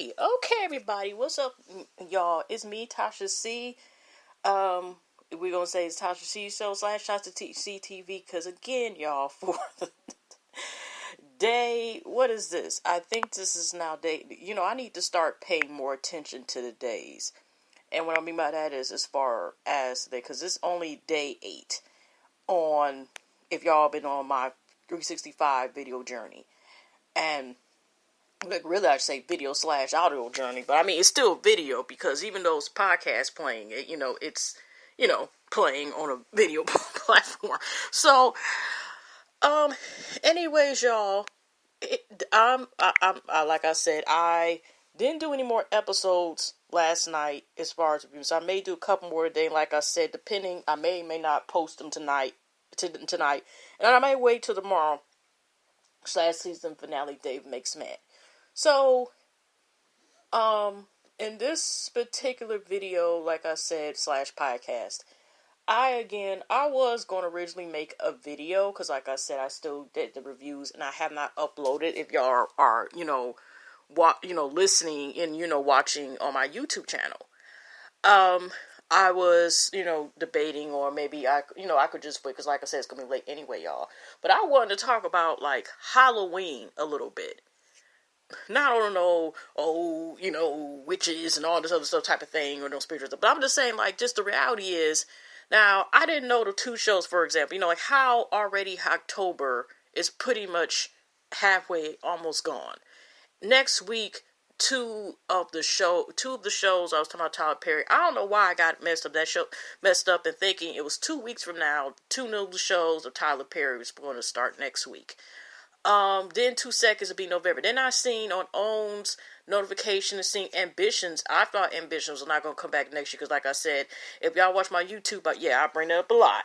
Okay, everybody, what's up, y'all? It's me, Tasha C. We're gonna say it's Tasha C Show / Tasha C TV, because again, y'all, for the day, what is this? I think this is now day. I need to start paying more attention to the days, and what I mean by that is as far as because it's only day 8 on. If y'all been on my 365 video journey, and like really I should say video / audio journey, but I mean it's still video because even though it's podcast playing, it's playing on a video platform. So, anyways, y'all, I like I said, I didn't do any more episodes last night as far as reviews. I may do a couple more today. Like I said, depending, I may not post them tonight, and I may wait till tomorrow. /season finale, Dave Makes Mad. So, in this particular video, like I said, / podcast, I was going to originally make a video, because like I said, I still did the reviews, and I have not uploaded. If y'all are, listening and, watching on my YouTube channel. I was, debating, or maybe I could just wait, because like I said, it's going to be late anyway, y'all. But I wanted to talk about, like, Halloween a little bit. Not, I don't know, witches and all this other stuff type of thing, or no spiritual stuff. But I'm just saying, like, just the reality is, now, I didn't know the 2 shows, for example, like how already October is pretty much halfway, almost gone. Next week, two of the shows I was talking about Tyler Perry. I don't know why I got messed up and thinking it was 2 weeks from now, 2 new shows of Tyler Perry was going to start next week. Then 2 seconds will be November. Then I seen on OWN's notification and seeing Ambitions. I thought Ambitions was not going to come back next year because, like I said, if y'all watch my YouTube, I bring it up a lot.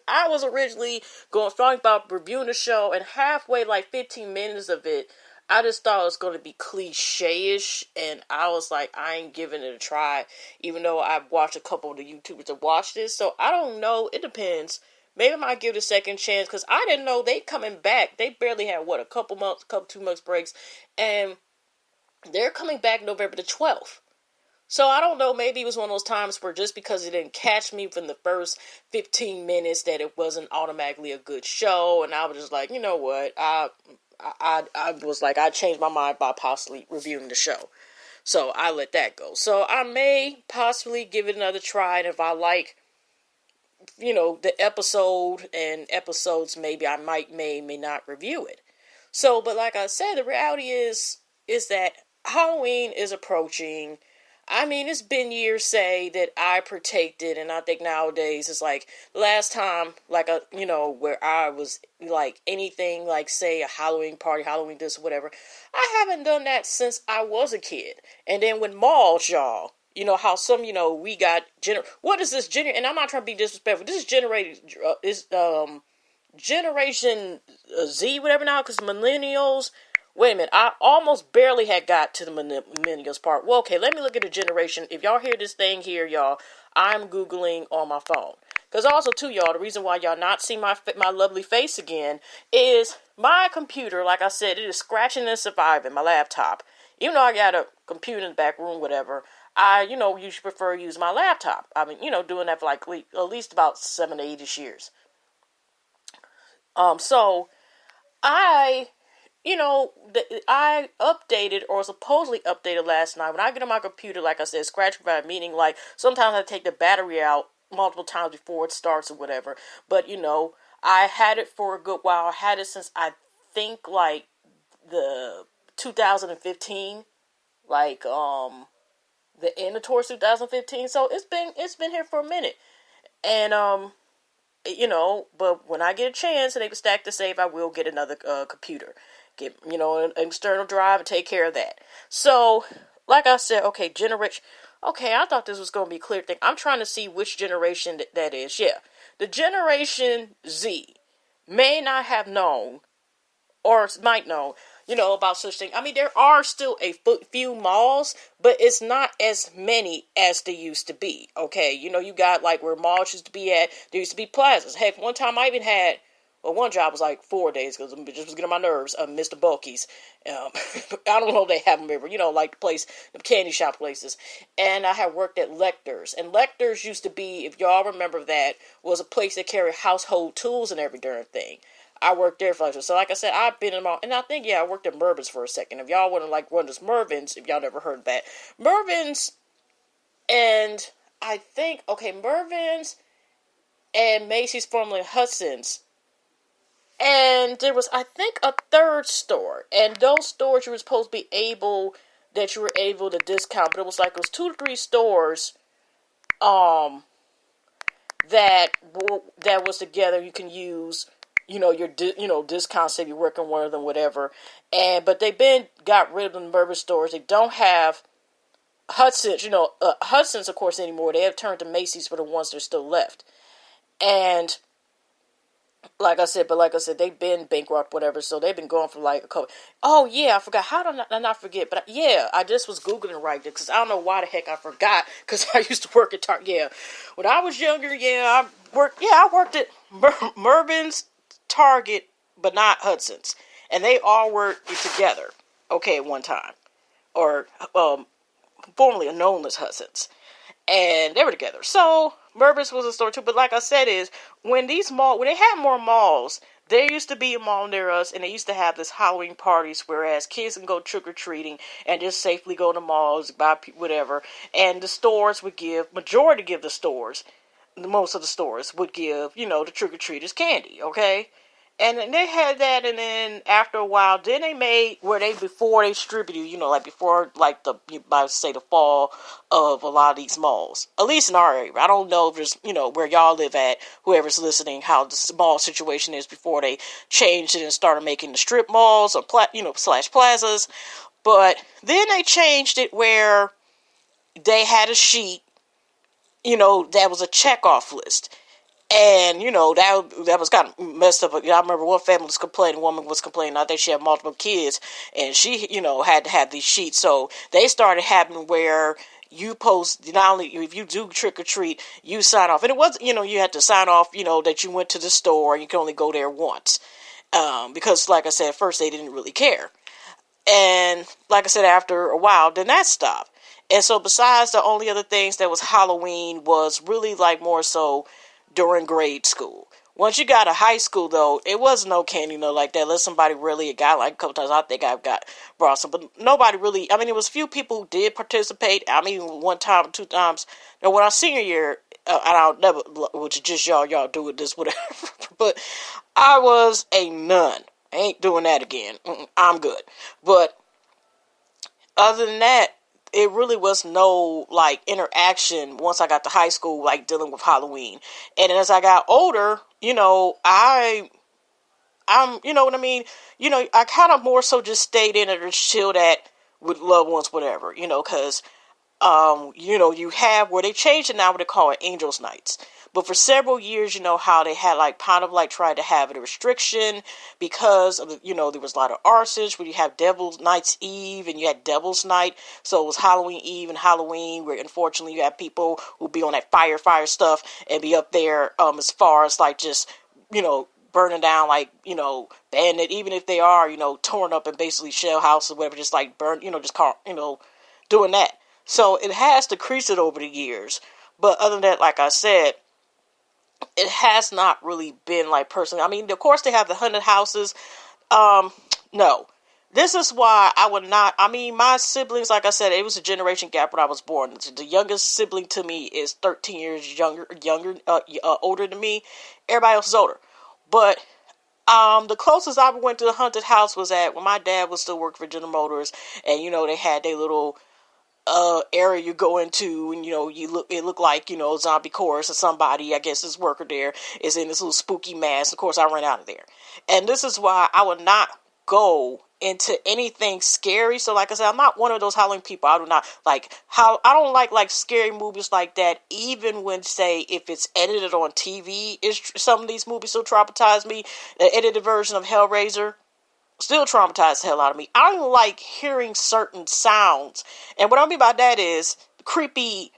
I was originally talking about reviewing the show, and halfway, like 15 minutes of it, I just thought it was going to be cliche-ish, and I was like, I ain't giving it a try, even though I've watched a couple of the YouTubers that watch this, so I don't know, it depends. Maybe I might give it a second chance, because I didn't know they coming back. They barely had, a couple 2 months breaks, and they're coming back November the 12th. So I don't know, maybe it was one of those times where just because it didn't catch me from the first 15 minutes that it wasn't automatically a good show, and I was just like, you know what, I was like, I changed my mind by possibly reviewing the show. So I let that go. So I may possibly give it another try, and if I like the episode and episodes, maybe I may not review it. So, but like I said, the reality is that Halloween is approaching. I mean, it's been years, say, that I protected, and I think nowadays it's like last time, like where I was like anything, like say a Halloween party, Halloween this, whatever. I haven't done that since I was a kid. And then with malls, y'all. How some, we got, what is this, and I'm not trying to be disrespectful, this is Generation Z, whatever now, because millennials, wait a minute, I almost barely had got to the millennials part. Well, okay, let me look at the generation. If y'all hear this thing here, y'all, I'm Googling on my phone. Because also, too, y'all, the reason why y'all not see my lovely face again is my computer, like I said, it is scratching and surviving, my laptop. Even though I got a computer in the back room, whatever, I, usually prefer to use my laptop. I mean, doing that for like at least about 7 to 8 years. So I updated, or supposedly updated last night. When I get on my computer, like I said, scratch by meaning like sometimes I take the battery out multiple times before it starts or whatever. But I had it for a good while. I had it since I think like the 2015, like the end of towards 2015. So it's been here for a minute, and but when I get a chance and they can stack the save, I will get another computer, get an external drive and take care of that. So like I said, okay, I thought this was going to be a clear thing. I'm trying to see which generation that is. Yeah, the Generation Z may not have known, or might know, about such thing. I mean, there are still a few malls, but it's not as many as they used to be, okay? You got, like, where malls used to be at, there used to be plazas. Heck, one time I even had, Well, one job was like 4 days because it just was getting on my nerves. Mr. Bulky's. I don't know if they have them ever, like the place, the candy shop places. And I had worked at Lecter's. And Lecter's used to be, if y'all remember that, was a place that carried household tools and every darn thing. I worked there for so like I said, I've been in them all, and I think I worked at Mervin's for a second. If y'all want to run this Mervin's, if y'all never heard of that, Mervin's, and I think Mervin's and Macy's, formerly Hudson's, and there was I think a third store, and those stores you were supposed to be able to discount, but it was 2 to 3 stores, that was together. You can use your discounts if you're working one of them, whatever. But they've got rid of the Mervyn stores. They don't have Hudson's, Hudson's of course anymore. They have turned to Macy's for the ones that are still left. And like I said, they've been bankrupt, whatever. So they've been going for a couple. Oh yeah, I forgot. How did I not forget? But yeah, I just was Googling right there because I don't know why the heck I forgot, because I used to work at Target. Yeah, when I was younger, I worked at Mervin's, Target, but not Hudson's, and they all worked together. Okay, at one time, or formerly known as Hudson's, and they were together. So Mervin's was a store too. But like I said, when they had more malls, there used to be a mall near us, and they used to have this Halloween parties, whereas kids can go trick or treating and just safely go to malls, buy whatever, and the stores would give most of the stores would give, the trick-or-treaters candy, okay? And then they had that, and then after a while, then they made before they distributed, before the fall of a lot of these malls. At least in our area. I don't know if there's, where y'all live at, whoever's listening, how the mall situation is before they changed it and started making the strip malls or slash plazas. But then they changed it where they had a sheet, that was a checkoff list. And, that was kind of messed up. I remember one woman was complaining, I think she had multiple kids, and she, had to have these sheets. So they started happening where you post, not only if you do trick or treat, you sign off. And it wasn't, you had to sign off, that you went to the store and you can only go there once. Because like I said, at first they didn't really care. And like I said, after a while, then that stopped. And so besides the only other things that was Halloween was really more so during grade school. Once you got to high school, though, it wasn't no candy, like that. Unless somebody really got, a couple times, I think I've brought some, but nobody really, it was a few people who did participate. One time, 2 times. Now, when I was senior year, which is just y'all do it this, whatever, but I was a nun. I ain't doing that again. I'm good. But other than that, it really was no interaction once I got to high school, dealing with Halloween. And as I got older, I'm what I mean? I kind of more so just stayed in it or chilled with loved ones, whatever, because, you have where they changed it now, what they call it Angels Nights. But for several years, how they had tried to have a restriction because of there was a lot of arsons where you have Devil's Night's Eve and you had Devil's Night. So it was Halloween Eve and Halloween, where unfortunately you have people who be on that fire stuff and be up there as far as just burning down bandit, even if they are torn up and basically shell houses or whatever, just burn, doing that. So it has decreased it over the years. But other than that, like I said, it has not really been personally. Of course they have the haunted houses. No. This is why I would not, my siblings, like I said, it was a generation gap when I was born. The youngest sibling to me is 13 years older than me. Everybody else is older. But the closest I ever went to the haunted house was when my dad was still working for General Motors, and they had their little area you go into, and it looked like zombie chorus or somebody, I guess this worker there is in this little spooky mask. Of course I ran out of there, and this is why I would not go into anything scary. So like I said, I'm not one of those Halloween people. I do not I don't like scary movies like that, even when say if it's edited on TV. Some of these movies still traumatize me. The edited version of Hellraiser still traumatized the hell out of me. I don't like hearing certain sounds. And what I mean by that is creepy,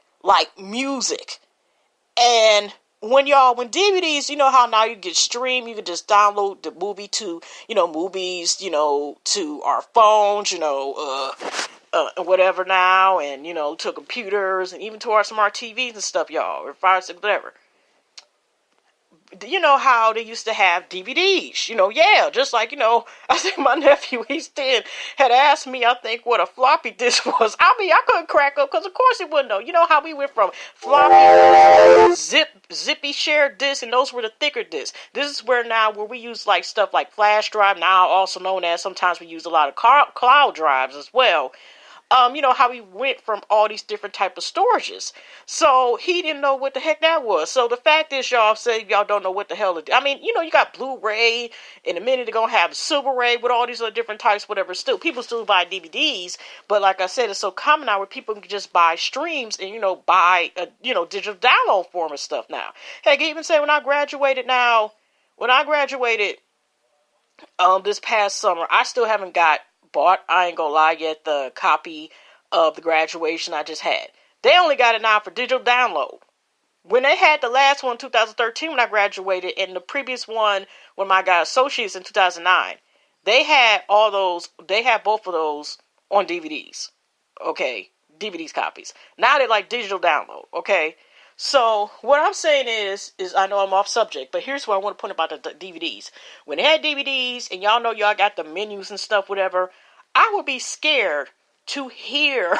music. And when DVDs, you know how now you get stream, you can just download the movie to, movies, to our phones, whatever now, and, to computers, and even to our smart TVs and stuff, y'all, or Fire Stick, whatever. You know how they used to have DVDs, yeah, just like, I think my nephew, he's 10, had asked me, I think, what a floppy disk was. I mean, I couldn't crack up, because of course he wouldn't know. You know how we went from floppy, zippy shared discs, and those were the thicker discs. This is where we use, like, stuff like flash drive, now also known as, sometimes we use a lot of cloud drives as well. How we went from all these different type of storages. So he didn't know what the heck that was. So the fact is, y'all say y'all don't know what the hell it is. I mean, you got Blu-ray. In a minute, they're going to have Silver Ray with all these other different types, whatever. People still buy DVDs. But like I said, it's so common now where people can just buy streams and, buy, digital download form and stuff now. Heck, even say when I graduated this past summer, I still haven't bought, I ain't gonna lie yet, the copy of the graduation I just had. They only got it now for digital download. When they had the last one, 2013, when I graduated, and the previous one when I got associates in 2009, they had both of those on DVDs. Okay, DVDs copies. Now they're like digital download. Okay, so what I'm saying is I know I'm off subject, but here's what I want to point about the DVDs. When they had DVDs, and y'all know y'all got the menus and stuff, whatever, I would be scared to hear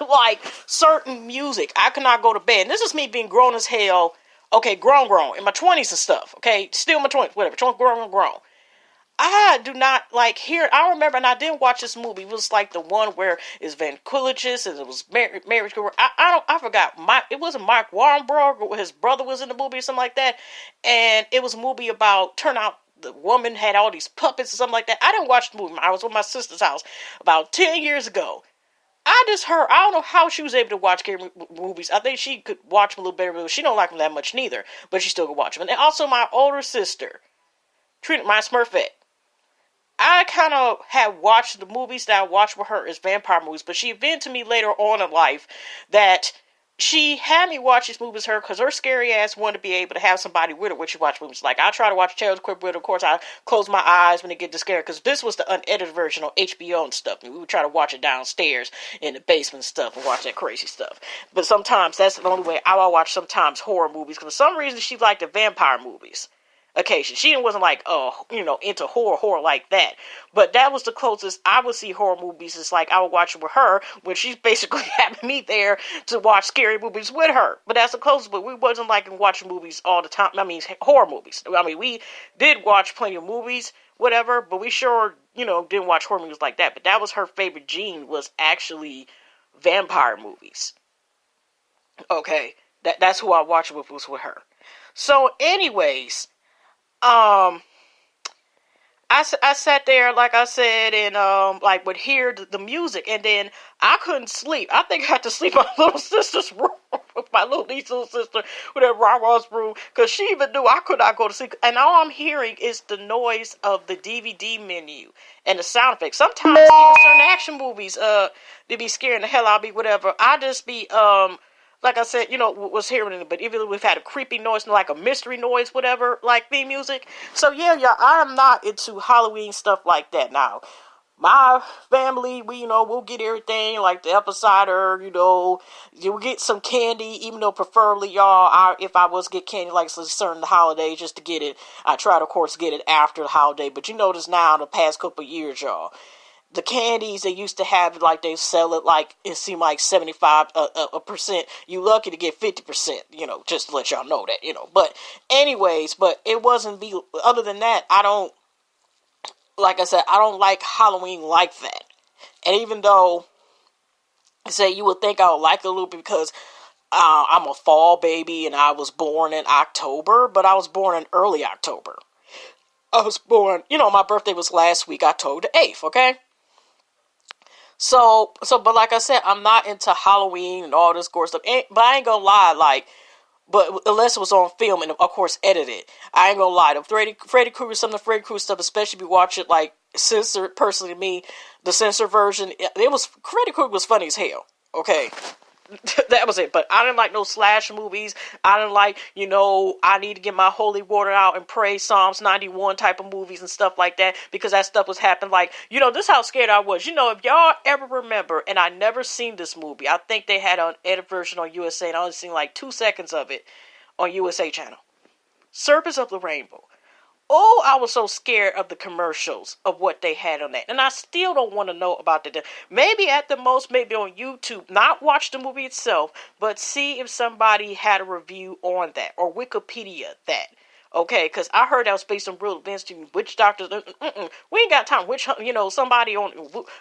like certain music. I could not go to bed. And this is me being grown as hell. Okay, grown, in my 20s and stuff. Okay, still in my 20s, whatever, grown. I do not like hear. I remember, and I didn't watch this movie. It was like the one where it's ventriloquist and it was marriage. I forgot. It wasn't Mark Wahlberg. His brother was in the movie or something like that. And it was a movie about, turn out the woman had all these puppets or something like that. I didn't watch the movie. I was with my sister's house about 10 years ago. I just heard, I don't know how she was able to watch scary movies. I think she could watch them a little better, but she don't like them that much neither. But she still could watch them. And also my older sister, my Smurfette. I kind of had watched the movies that I watched with her as vampire movies, but she admitted to me later on in life that she had me watch these movies with her because her scary ass wanted to be able to have somebody with her when she watched movies. Like, I try to watch Tales Quick with her. Of course, I close my eyes when they get too scared because this was the unedited version on HBO and stuff. And we would try to watch it downstairs in the basement and stuff and watch that crazy stuff. But sometimes that's the only way I will watch sometimes horror movies because for some reason she liked the vampire movies. Occasion. She wasn't like, into horror like that. But that was the closest I would see horror movies. It's like I would watch it with her when she's basically having me there to watch scary movies with her. But that's the closest. But we wasn't like watching movies all the time. I mean, horror movies. I mean, we did watch plenty of movies, whatever, but we sure, didn't watch horror movies like that. But that was her favorite gene, was actually vampire movies. Okay. That's who I watched with, was with her. So anyways, I sat there, like I said, and would hear the music, and then I couldn't sleep. I think I had to sleep in my little sister's room, my little sister, whatever I was room, because she even knew I could not go to sleep. And all I'm hearing is the noise of the DVD menu and the sound effects. Sometimes even certain action movies, they be scaring the hell out of me, whatever. I just be like I said, was hearing it, but even we've had a creepy noise, like a mystery noise, whatever, like theme music. So yeah, I'm not into Halloween stuff like that. Now, my family, we'll get everything, like the apple cider, you'll get some candy, even though preferably, y'all, if I was to get candy, like certain holidays, just to get it, I try to, of course, get it after the holiday. But you notice now, the past couple of years, y'all, the candies they used to have, like they sell it like it seemed like 75%. You lucky to get 50%, just to let y'all know that, But anyways, it wasn't other than that, like I said, I don't like Halloween like that. And even though, say, you would think I would like it a little bit because I'm a fall baby and I was born in October, but I was born in early October. I was born, my birthday was last week, October the 8th, okay? So, but like I said, I'm not into Halloween and all this gore stuff. But I ain't gonna lie, but unless it was on film and of course edited, I ain't gonna lie. The Freddy Krueger, some of the Freddy Krueger stuff, especially if you watch it like censored. Personally, to me, the censored version, Freddy Krueger was funny as hell. Okay, that was it. But I didn't like no slash movies. I didn't like, I need to get my holy water out and pray Psalms 91 type of movies and stuff like that, because that stuff was happening. Like, this is how scared I was. If y'all ever remember, and I never seen this movie, I think they had an edited version on USA, and I only seen like 2 seconds of it on USA channel. Serpents of the Rainbow. Oh, I was so scared of the commercials of what they had on that. And I still don't want to know about the... Maybe at the most, maybe on YouTube, not watch the movie itself, but see if somebody had a review on that, or Wikipedia that. Okay, because I heard that was based on real events. Witch doctors... We ain't got time. Somebody on...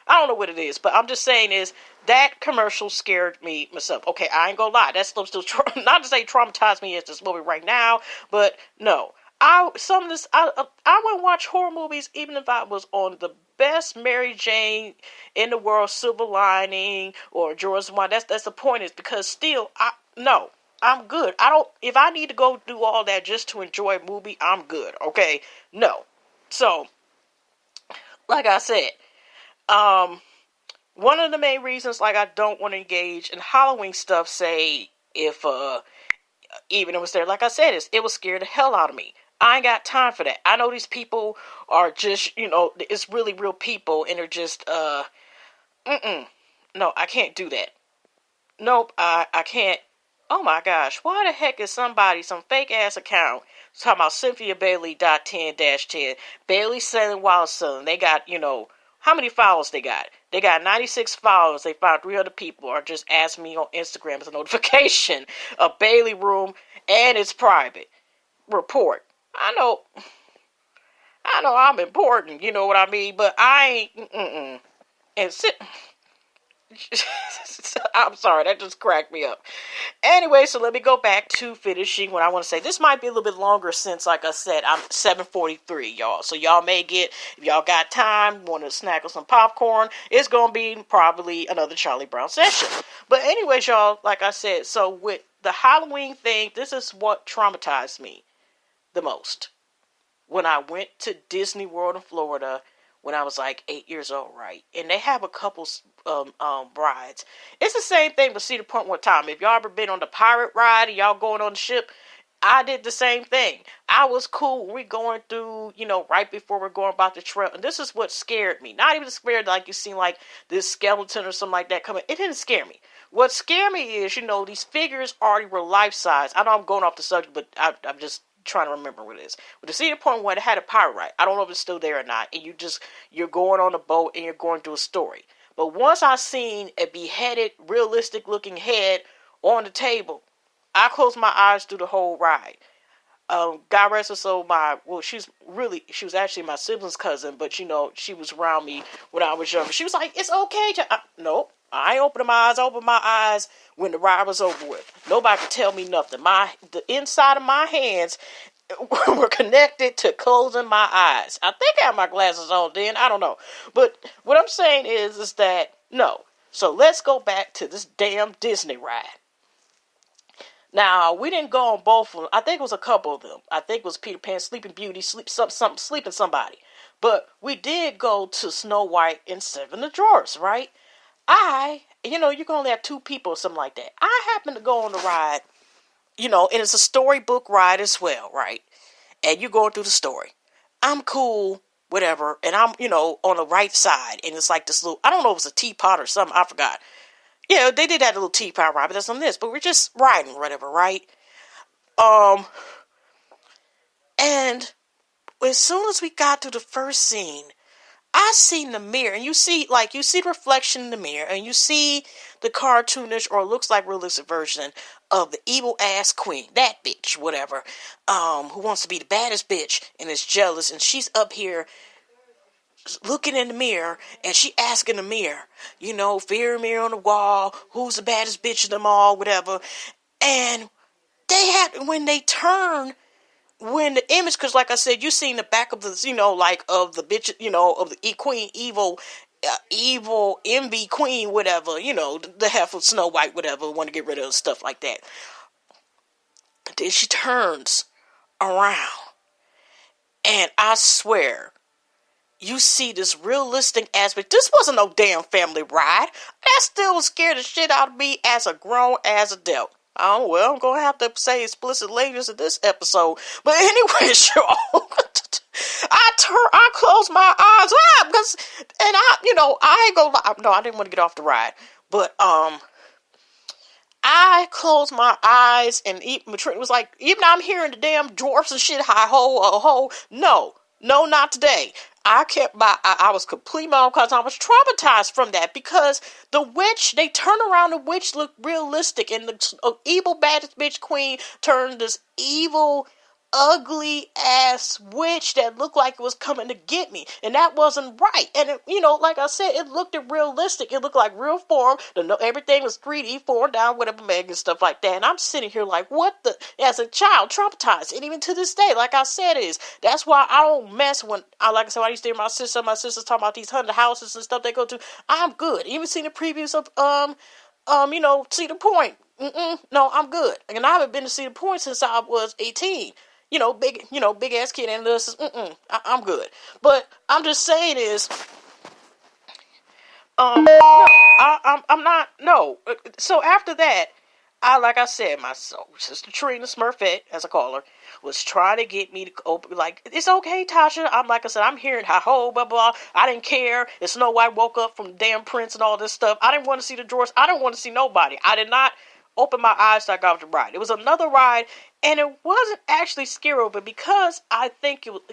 I don't know what it is, but I'm just saying is, that commercial scared me myself. Okay, I ain't gonna lie. That stuff still... not to say traumatized me as this movie right now, but no. I wouldn't watch horror movies even if I was on the best Mary Jane in the world, Silver Lining, or George One. That's the point, is because still, I'm good. If I need to go do all that just to enjoy a movie, I'm good. Okay, no. So, like I said, one of the main reasons, like, I don't want to engage in Halloween stuff, say, if even if it was there, like I said, it will scare the hell out of me. I ain't got time for that. I know these people are just, it's really real people, and they're just, no, I can't do that. Nope, I can't. Oh my gosh, why the heck is some fake ass account talking about CynthiaBailey.10-10, Bailey selling Wild Selling? They got, how many followers they got? They got 96 followers. They found 300 people are just asking me on Instagram as a notification. A Bailey room, and it's private. Report. I know I'm important, you know what I mean, but I ain't, I'm sorry, that just cracked me up. Anyway, so let me go back to finishing what I want to say. This might be a little bit longer since, like I said, I'm 7:43, y'all. So y'all may get, if y'all got time, want to snack on some popcorn, it's going to be probably another Charlie Brown session. But anyways, y'all, like I said, so with the Halloween thing, this is what traumatized me the most. When I went to Disney World in Florida when I was like 8 years old, right? And they have a couple rides. It's the same thing with Cedar Point one time. If y'all ever been on the pirate ride and y'all going on the ship, I did the same thing. I was cool. We're going through, right before we're going about the trail. And this is what scared me. Not even scared like you seen like this skeleton or something like that coming. It didn't scare me. What scared me is, these figures already were life-size. I know I'm going off the subject, but I'm just trying to remember what it is. But the Cedar Point one, it had a pirate ride. I don't know if it's still there or not. And you're going on a boat and you're going through a story. But once I seen a beheaded, realistic looking head on the table, I closed my eyes through the whole ride. God rest her soul, she was actually my sibling's cousin, but she was around me when I was younger. She was like, it's okay to, nope. I ain't opening my eyes. I opened my eyes when the ride was over with. Nobody could tell me nothing. The inside of my hands were connected to closing my eyes. I think I had my glasses on then. I don't know. But what I'm saying is that, no. So let's go back to this damn Disney ride. Now, we didn't go on both of them. I think it was a couple of them. I think it was Peter Pan, Sleeping Beauty, Sleeping Somebody. But we did go to Snow White and Seven of Dwarfs, right? You can only have 2 people or something like that. I happened to go on the ride, and it's a storybook ride as well, right? And you're going through the story. I'm cool, whatever, and I'm, on the right side, and it's like this little, I don't know if it's a teapot or something, I forgot. Yeah, they did have a little teapot ride, but that's on this, but we're just riding, whatever, right? And as soon as we got to the first scene, I seen the mirror, and you see the reflection in the mirror, and you see the cartoonish, or looks like realistic version of the evil ass queen, that bitch, whatever, who wants to be the baddest bitch, and is jealous, and she's up here looking in the mirror, and she asking the mirror, fear mirror on the wall, who's the baddest bitch of them all, whatever, and when the image, because like I said, you seen the back of the, of the bitch, of the queen, evil envy queen, whatever, the half of Snow White, whatever, want to get rid of stuff like that. But then she turns around, and I swear, you see this realistic aspect. This wasn't no damn family ride. That still was scared the shit out of me as a grown as adult. Oh, well, I'm going to have to say explicit language in this episode. But anyway, y'all, I closed my eyes up because, and I ain't gonna lie. No, I didn't want to get off the ride. But, I closed my eyes and Trent was like, even though I'm hearing the damn dwarfs and shit, hi ho, oh ho. No, not today. I was completely my own because I was traumatized from that because the witch, they turn around, the witch looked realistic and the evil baddest bitch queen turned this evil, ugly ass witch that looked like it was coming to get me, and that wasn't right. And like I said, it looked realistic. It looked like real form. Everything was 3D formed down, whatever, meg and stuff like that. And I'm sitting here like, what the? As a child, traumatized, and even to this day, like I said, that's why I don't mess when like I said, when I used to hear my sisters talking about these haunted houses and stuff they go to. I'm good. Even seen the previews of Cedar Point. No, I'm good. And I haven't been to Cedar Point since I was 18. Big ass kid, and this is, I'm good. But I'm just saying is, no, I'm not, no. So after that, like I said, my sister Trina Smurfette, as I call her, was trying to get me to open, like, it's okay, Tasha. Like I said, I'm hearing ho, blah, blah. I didn't care. And Snow White woke up from damn Prince and all this stuff. I didn't want to see the drawers. I didn't want to see nobody. I did not open my eyes so I got off the ride. It was another ride, and it wasn't actually scary, but because I think it was,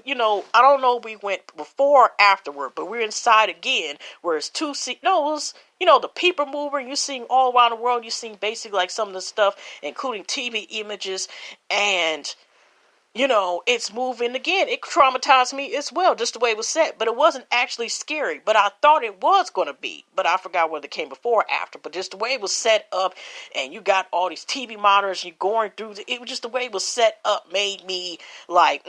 I don't know if we went before or afterward, but we're inside again, where it's two seats. No, it was, the people mover, and you're seeing all around the world. You're seeing basically like some of the stuff, including TV images, and it's moving again. It traumatized me as well, just the way it was set. But it wasn't actually scary. But I thought it was going to be. But I forgot whether it came before or after. But just the way it was set up, and you got all these TV monitors, and you're going through, it was just the way it was set up made me like,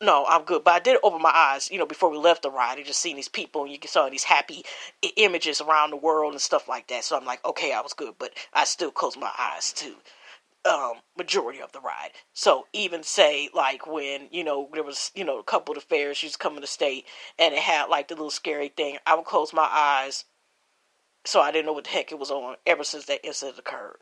no, I'm good. But I did open my eyes, before we left the ride. I just seen these people, and you saw these happy images around the world and stuff like that. So I'm like, okay, I was good. But I still closed my eyes, too. Majority of the ride. So even say like when there was a couple of the fairs, she was coming to state and it had like the little scary thing, I would close my eyes so I didn't know what the heck it was on ever since that incident occurred.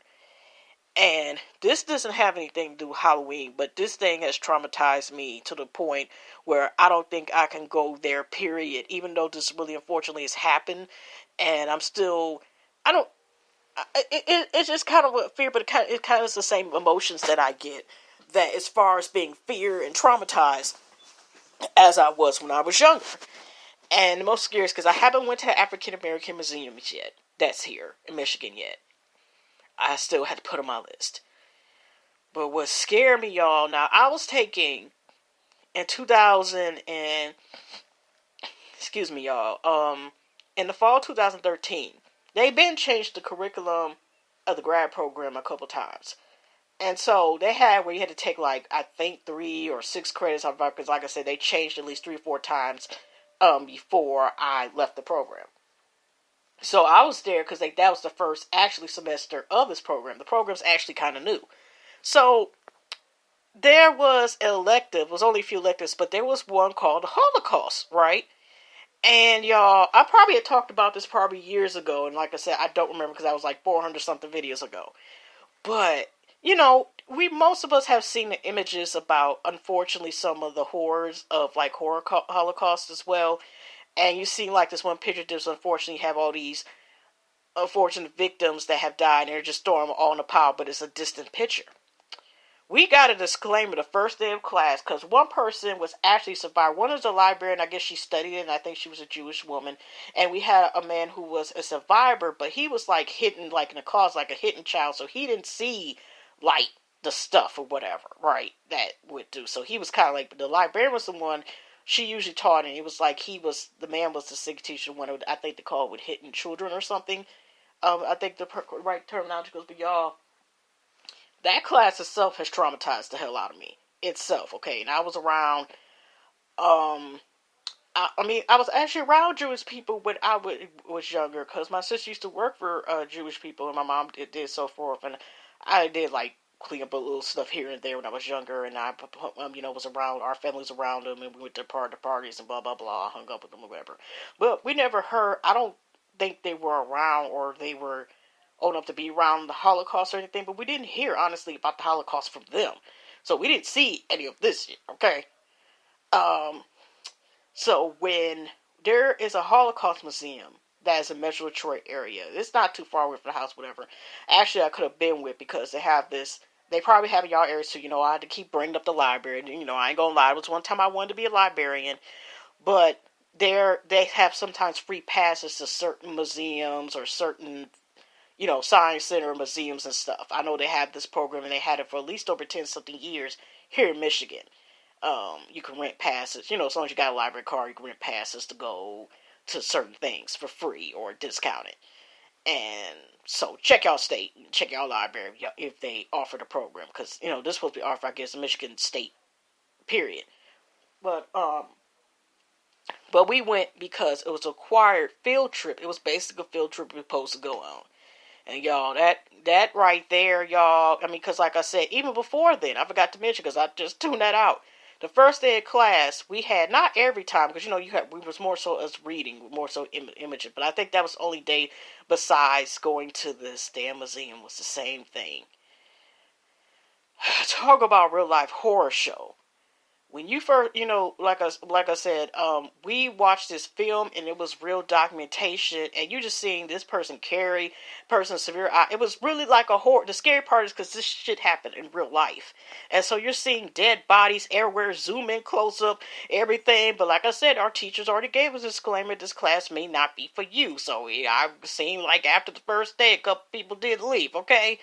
And this doesn't have anything to do with Halloween, but this thing has traumatized me to the point where I don't think I can go there, period, even though this really unfortunately has happened. And I'm still, it's just kind of a fear, but it kind of is the same emotions that I get, that as far as being fear and traumatized as I was when I was younger. And the most scary is because I haven't went to the African American Museum yet. That's here in Michigan yet. I still had to put on my list. But what scared me, y'all, now I was taking in 2000 and excuse me, y'all, in the fall 2013. They've been changed the curriculum of the grad program a couple times. And so they had where you had to take like, I think 3 or 6 credits off, because like I said, they changed at least 3 or 4 times before I left the program. So I was there because that was the first actually semester of this program. The program's actually kind of new. So there was an elective, it was only a few electives, but there was one called the Holocaust, right? And y'all, I probably had talked about this probably years ago, and like I said, I don't remember because I was like 400 something videos ago. But, most of us have seen the images about, unfortunately, some of the horrors of like horror Holocaust as well. And you see like this one picture does unfortunately have all these unfortunate victims that have died, and they're just throwing them all in a pile, but it's a distant picture. We got a disclaimer the first day of class because one person was actually survived. One is a librarian, I guess she studied it, and I think she was a Jewish woman. And we had a man who was a survivor, but he was like hidden, like in a closet, like a hidden child, so he didn't see like the stuff or whatever, right, that would do. So he was kind of like, but the librarian was the one, she usually taught, and it was like the man was the SIG teacher, one of, I think they call it with hidden children or something. I think the right terminology goes, but y'all, that class itself has traumatized the hell out of me. Itself, okay? And I was around, I was actually around Jewish people when I was younger, because my sister used to work for Jewish people, and my mom did so forth, and I did, like, clean up a little stuff here and there when I was younger, and I, was around, our family was around them, and we went to parties and blah, blah, blah, hung up with them or whatever. But we never heard, I don't think they were around or they were old enough to be around the Holocaust or anything, but we didn't hear, honestly, about the Holocaust from them. So we didn't see any of this yet, okay? Um, so when there is a Holocaust museum that is in Metro Detroit area, it's not too far away from the house, whatever. Actually, I could have been with because they have this. They probably have in y'all area, so I had to keep bringing up the library. And, I ain't gonna lie, it was one time I wanted to be a librarian, but they have sometimes free passes to certain museums or certain science center museums and stuff. I know they have this program and they had it for at least over 10 something years here in Michigan. You can rent passes. As long as you got a library card, you can rent passes to go to certain things for free or discounted. And so check y'all state, check y'all library if they offer the program, because this is supposed to be offered, I guess, in Michigan State, period. But we went because it was a required field trip. It was basically a field trip we were supposed to go on. And y'all, that right there, y'all, because like I said, even before then, I forgot to mention, because I just tuned that out. The first day of class, we had, not every time, because we was more so us reading, more so imaging, but I think that was the only day besides going to this damn museum was the same thing. Talk about real life horror show. When you first, like I said, we watched this film and it was real documentation, and you just seeing this person carry, person severe. It was really like a horror. The scary part is because this shit happened in real life, and so you're seeing dead bodies everywhere, zoom in close up, everything. But like I said, our teachers already gave us a disclaimer: this class may not be for you. So I've seen like after the first day, a couple people did leave. Okay.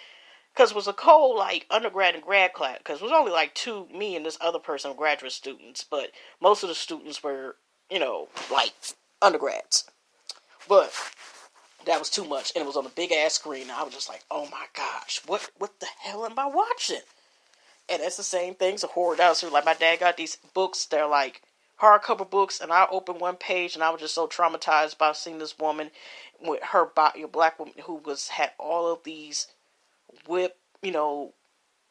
Because it was a cold, like, undergrad and grad class. Because it was only, like, me and this other person, graduate students. But most of the students were, like, undergrads. But that was too much. And it was on a big-ass screen. And I was just like, oh, my gosh. What the hell am I watching? And it's the same thing. It's a horror dinosaur. Like, my dad got these books. They're, like, hardcover books. And I opened one page. And I was just so traumatized by seeing this woman with her body, a black woman who had all of these whip,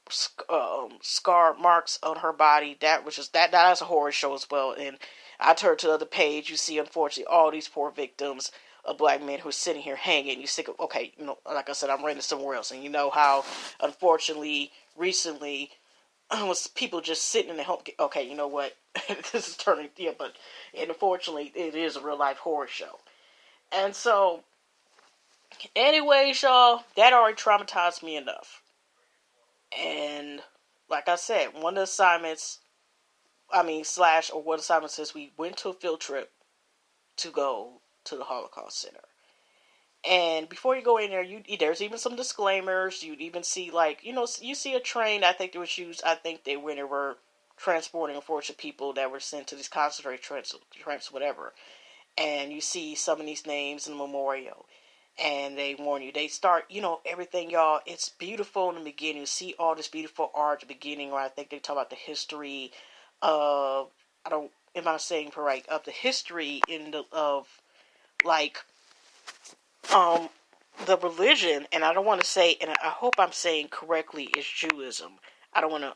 scar marks on her body. That was just that's a horror show as well. And I turned to the other page. You see, unfortunately, all these poor victims of black men who are sitting here hanging. You think, okay, like I said, I'm running somewhere else, and you know how, unfortunately, recently, was people just sitting in the home. Okay, you know what? This is turning, and unfortunately, it is a real life horror show, and so. Anyways, y'all, that already traumatized me enough. And like I said, one of the assignments, one assignment says we went to a field trip to go to the Holocaust Center. And before you go in there, there's even some disclaimers. You'd even see, like, you see a train. I think it was used. I think they were transporting unfortunate people that were sent to these concentrated camps, whatever. And you see some of these names in the memorial. And they warn you. They start, everything, y'all. It's beautiful in the beginning. You see all this beautiful art at the beginning, where I think they talk about the history of, am I saying right? Of the history the religion, and I don't want to say, and I hope I'm saying correctly, is Judaism. I don't want to,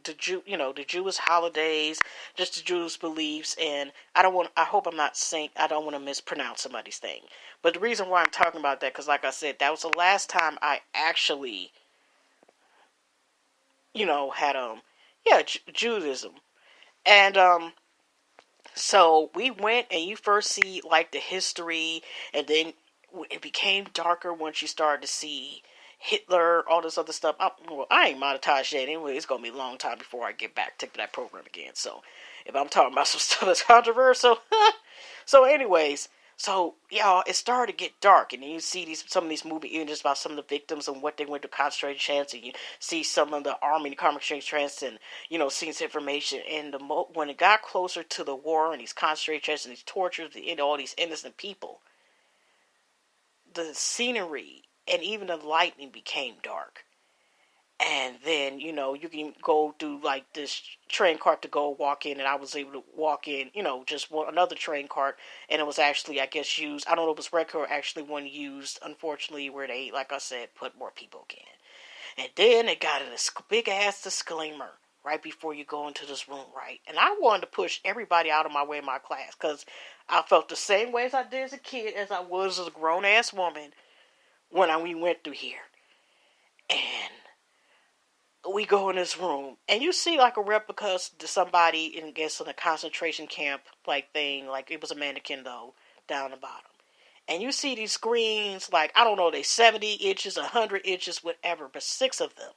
the Jewish holidays, just the Jewish beliefs, and I hope I'm not saying, I don't want to mispronounce somebody's thing. But the reason why I'm talking about that, because like I said, that was the last time I actually, had, Judaism. And, so we went, and you first see, like, the history, and then it became darker once you started to see Hitler, all this other stuff. I ain't monetized yet anyway. It's going to be a long time before I get back to that program again. So if I'm talking about some stuff that's controversial. So anyways, y'all, it started to get dark. And then you see some of these movie images about some of the victims and what they went to concentration camps. And you see some of the army concentration camps and, seeing this information. And when it got closer to the war and these concentration camps and these tortures and all these innocent people, the scenery and even the lighting became dark. And then, you can go through, like, this train cart to go walk in, and I was able to walk in, just another train cart, and it was actually, I guess, used, I don't know if it was record or actually one used, unfortunately, where they, like I said, put more people again. And then it got this big ass disclaimer right before you go into this room, right? And I wanted to push everybody out of my way in my class because I felt the same way as I did as a kid as I was as a grown ass woman when we went through here. And we go in this room, and you see like a replica to somebody in, I guess, in a concentration camp like thing, like it was a mannequin though, down the bottom. And you see these screens, like, I don't know, they 70 inches, 100 inches, whatever, but 6 of them.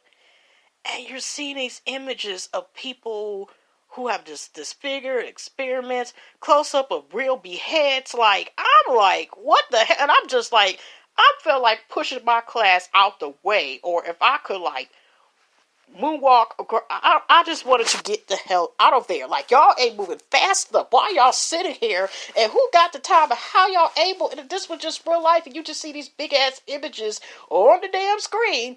And you're seeing these images of people who have this disfigured experiments, close up of real beheads. Like, I'm like, what the hell? And I'm just like, I felt like pushing my class out the way, or if I could, like, moonwalk. I just wanted to get the hell out of there. Like, y'all ain't moving fast enough. Why y'all sitting here? And who got the time? And how y'all able? And if this was just real life, and you just see these big ass images on the damn screen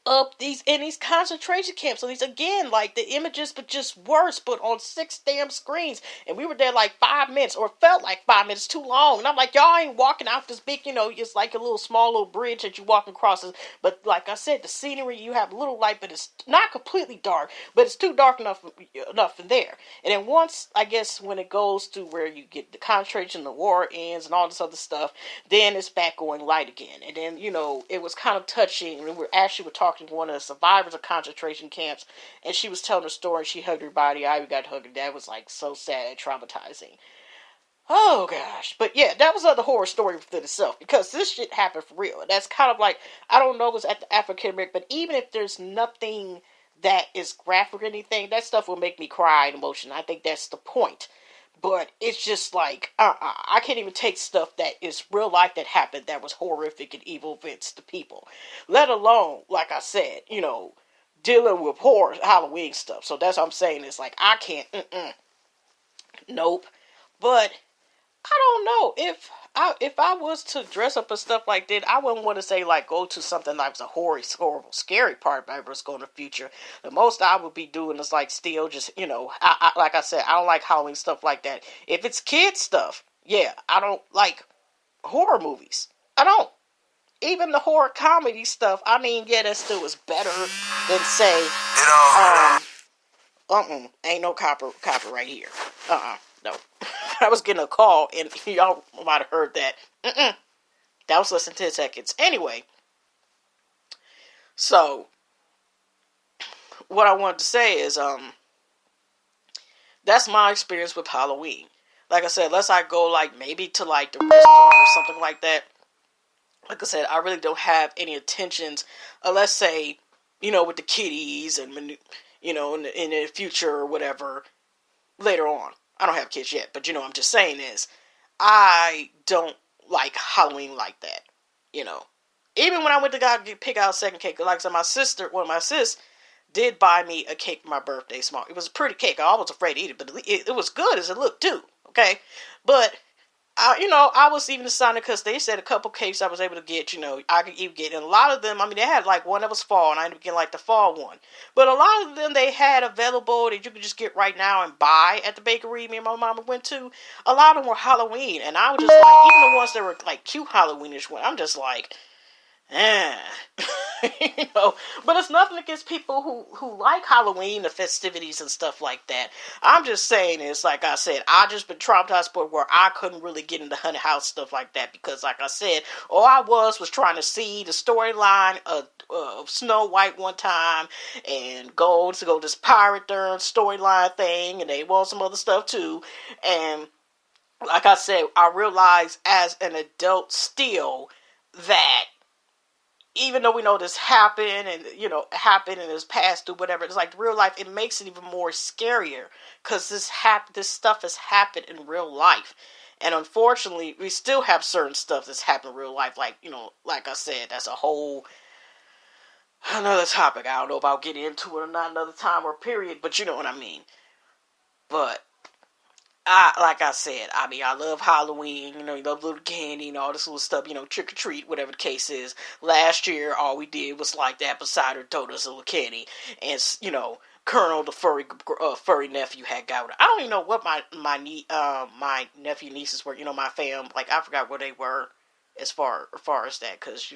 of these in these concentration camps. So these, again, like the images, but just worse, but on 6 damn screens. And we were there like 5 minutes, or felt like 5 minutes too long. And I'm like, y'all ain't walking out this big, it's like a little small little bridge that you walk across. But like I said, the scenery, you have a little light, but it's not completely dark, but it's too dark enough in there. And then once, I guess, when it goes to where you get the concentration, the war ends, and all this other stuff, then it's back going light again. And then, it was kind of touching. And we were talking to one of the survivors of concentration camps, and she was telling her story. She hugged her body. I got to hug her. That was like so sad and traumatizing. Oh gosh. But yeah, that was another horror story within itself, because this shit happened for real. And that's kind of like, I don't know if it's at the African American, but even if there's nothing that is graphic or anything, that stuff will make me cry in emotion. I think that's the point. But it's just like, I can't even take stuff that is real life that happened that was horrific and evil events to people. Let alone, like I said, dealing with horror, Halloween stuff. So that's what I'm saying. It's like, I can't, nope. But I don't know, if I was to dress up and stuff like that, I wouldn't want to say like go to something like the horrible, scary part if I was going in the future. The most I would be doing is like still just, like I said, I don't like Halloween stuff like that. If it's kid stuff, yeah, I don't like horror movies. I don't. Even the horror comedy stuff, I mean, yeah, that still is better than say, ain't no copyright here. No. I was getting a call, and y'all might have heard that. That was less than 10 seconds. Anyway, so what I wanted to say is, that's my experience with Halloween. Like I said, unless I go like maybe to like the restaurant or something like that. Like I said, I really don't have any intentions, unless say, with the kiddies and in the future or whatever later on. I don't have kids yet, but I'm just saying is, I don't like Halloween like that, Even when I went to pick out a second cake, like I said, one of my sis did buy me a cake for my birthday, small. It was a pretty cake. I was afraid to eat it, but it was good as it looked too, okay? But, I was even deciding, because they said a couple cakes I was able to get, I could even get. And a lot of them, they had like one that was fall, and I ended up getting like the fall one. But a lot of them they had available that you could just get right now and buy at the bakery me and my mama went to. A lot of them were Halloween, and I was just like, even the ones that were like cute Halloweenish ones, I'm just like, but it's nothing against people who like Halloween, the festivities and stuff like that. I'm just saying, it's like I said, I just been traumatized to where I couldn't really get into haunted house stuff like that, because like I said, all I was trying to see the storyline of Snow White one time, and go this pirate darn storyline thing, and they want some other stuff too, and like I said, I realized as an adult still that even though we know this happened and, happened and it's passed through whatever, it's like real life, it makes it even more scarier, because this stuff has happened in real life. And unfortunately, we still have certain stuff that's happened in real life. Like, like I said, that's a whole another topic. I don't know about getting into it or not another time or period, but you know what I mean. But like I said, I love Halloween, you love little candy and all this little stuff, trick or treat, whatever the case is. Last year, all we did was like the apple cider, told us a little candy, and, Colonel, the furry nephew had got with her. I don't even know what my nephew nieces were, my fam, like, I forgot where they were as far as that, because,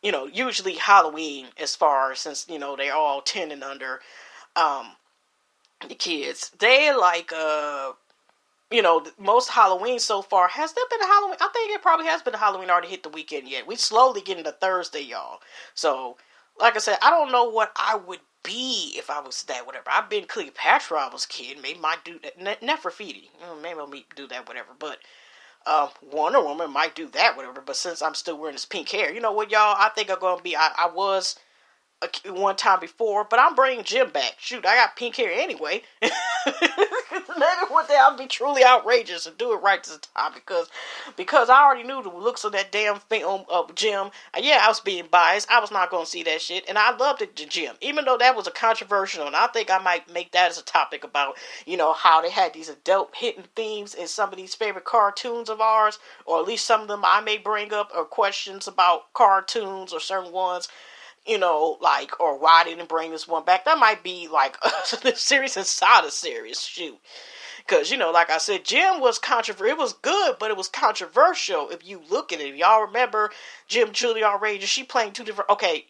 usually Halloween, as far since they're all 10 and under, um, the kids, they like most Halloween so far. Has there been a Halloween? I think it probably has been a Halloween already hit the weekend yet. We slowly getting to Thursday, y'all. So, like I said, I don't know what I would be if I was that, whatever. I've been Cleopatra I was a kid. Maybe might do that. Nefertiti. Maybe I'll do that, whatever. But Wonder Woman might do that, whatever. But since I'm still wearing this pink hair, you know what, y'all? I think I'm going to be, I was one time before, but I'm bringing Jim back. Shoot, I got pink hair anyway. Maybe one day I'll be truly outrageous and do it right this time because I already knew the looks of that damn film of Jim. Yeah, I was being biased. I was not going to see that shit, and I loved it, Jim, even though that was a controversial. And I think I might make that as a topic about how they had these adult hidden themes in some of these favorite cartoons of ours, or at least some of them I may bring up, or questions about cartoons or certain ones, like, or why I didn't bring this one back. That might be like a series inside a series, shoot. Because, like I said, Jim was controversial. It was good, but it was controversial if you look at it. If y'all remember Jim Julie Outrageous, she playing two different, okay,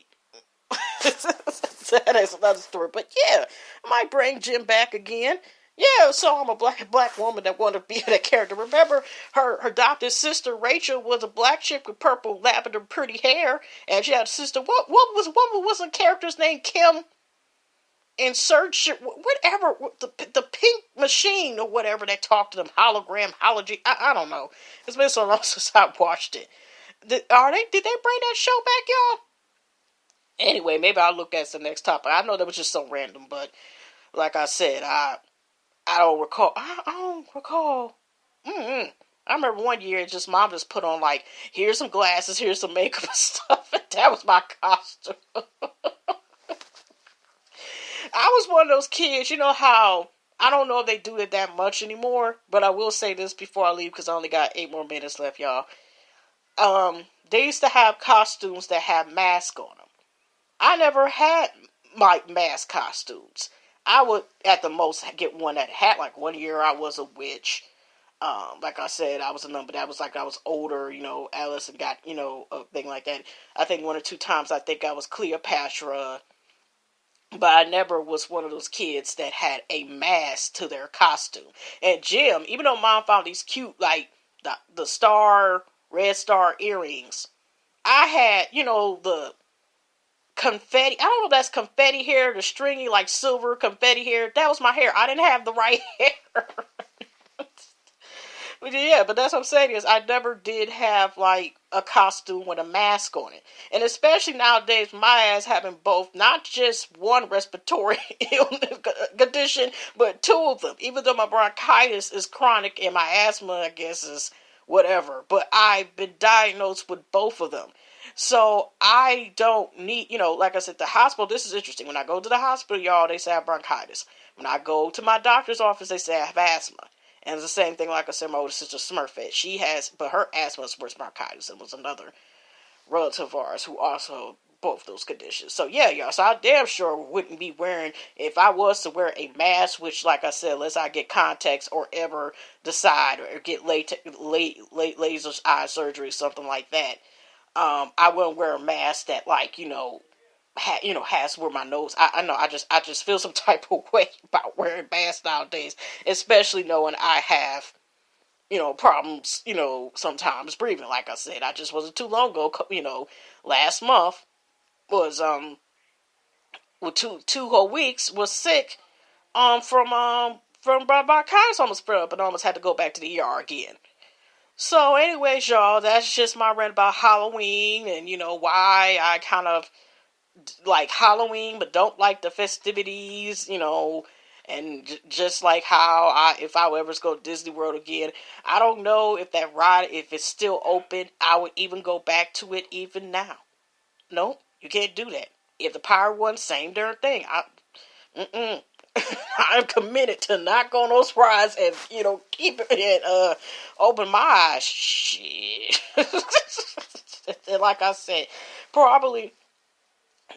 that is another story. But yeah, I might bring Jim back again. Yeah, so I'm a black woman that wanted to be that character. Remember, her adopted sister Rachel was a black chick with purple lavender pretty hair, and she had a sister. What was the character's name? Kim and Search, whatever, the pink machine or whatever they talked to them, hologram, hology. I don't know. It's been so long since I watched it. Did they bring that show back, y'all? Anyway, maybe I'll look at the next topic. I know that was just so random, but like I said, I don't recall. I don't recall. I remember one year, mom just put on like, here's some glasses, here's some makeup and stuff, and that was my costume. I was one of those kids, how, I don't know if they do it that much anymore, but I will say this before I leave, because I only got 8 more minutes left, y'all. They used to have costumes that had masks on them. I never had my mask costumes. I would, at the most, get one that had, like, one year I was a witch. Like I said, I was a number that was like I was older, Alice and got, a thing like that. I think 1 or 2 times I think I was Cleopatra, but I never was one of those kids that had a mask to their costume. And Jim, even though mom found these cute, like, the red star earrings, I had, the confetti. I don't know if that's confetti hair, the stringy, like, silver confetti hair. That was my hair. I didn't have the right hair. Yeah, but that's what I'm saying is I never did have like a costume with a mask on it. And especially nowadays, my ass having both, not just one respiratory illness condition, but 2 of them. Even though my bronchitis is chronic and my asthma, I guess, is whatever. But I've been diagnosed with both of them. So I don't need, like I said, the hospital, this is interesting. When I go to the hospital, y'all, they say I have bronchitis. When I go to my doctor's office, they say I have asthma. And it's the same thing, like I said, my older sister Smurfette. She has, but her asthma is worse bronchitis. It was another relative of ours who also both those conditions. So yeah, y'all. So I damn sure wouldn't be wearing, if I was to wear a mask, which, like I said, unless I get contacts or ever decide or get laser eye surgery, something like that. I wouldn't wear a mask that, like, has where my nose. I know. I just feel some type of way about wearing masks nowadays, especially knowing I have, problems, sometimes breathing. Like I said, I just wasn't too long ago. Last month was with two whole weeks was sick from bronchitis, almost spread up and almost had to go back to the ER again. So, anyways, y'all, that's just my rant about Halloween and why I kind of like Halloween, but don't like the festivities, and just like how if I ever go to Disney World again, I don't know if that ride, if it's still open, I would even go back to it even now. No, you can't do that. If the Pirate one, same darn thing. I'm committed to not go on those rides and, keep it and open my eyes. Shit. And like I said, probably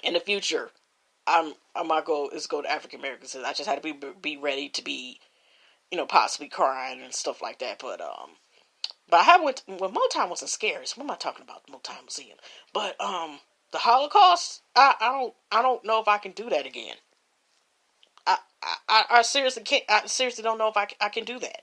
in the future, my goal is to go to African Americans. I just had to be ready to be, possibly crying and stuff like that. But I haven't when Motown wasn't scary. So what am I talking about? The Motown Museum. But The Holocaust, I don't know if I can do that again. I seriously can't. I seriously don't know if I can do that.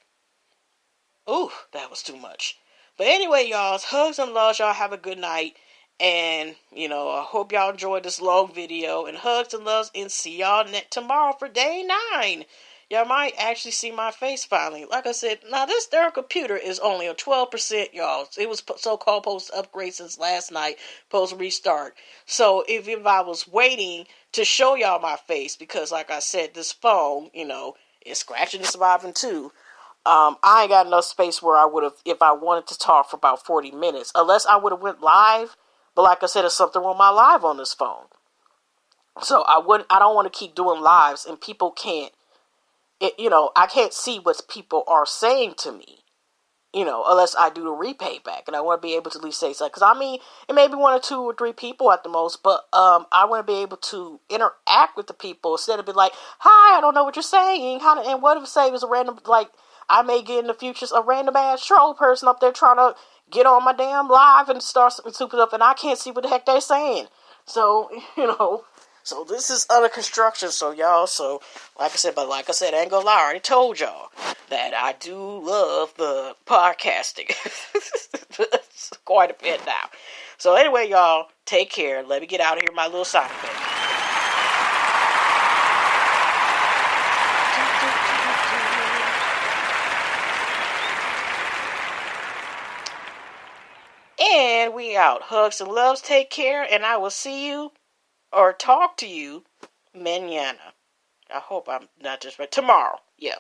Ooh, that was too much. But anyway, y'all, hugs and loves. Y'all have a good night. And, I hope y'all enjoyed this long video. And hugs and loves. And see y'all tomorrow for day 9. Y'all might actually see my face finally. Like I said, now this darn computer is only on 12%, y'all. It was so-called supposed to upgrade since last night. Supposed to restart. So if I was waiting to show y'all my face, because like I said, this phone, is scratching and surviving too. I ain't got enough space where I would have, if I wanted to talk for about 40 minutes, unless I would have went live. But like I said, there's something wrong with my live on this phone. So I don't want to keep doing lives and people can't, I can't see what people are saying to me, unless I do the repay back. And I want to be able to at least say something. Because it may be 1 or 2 or 3 people at the most, but I want to be able to interact with the people instead of be like, hi, I don't know what you're saying. And what if say it was a random, like, I may get in the future a random ass troll person up there trying to get on my damn live and start something stupid up, and I can't see what the heck they're saying. So, so this is under construction. So y'all, like I said, I ain't gonna lie, I already told y'all that I do love the podcasting. It's quite a bit now. So anyway, y'all, take care. Let me get out of here, my little side effect. And we out. Hugs and loves. Take care. And I will see you or talk to you mañana. I hope I'm not just right. Tomorrow. Yeah.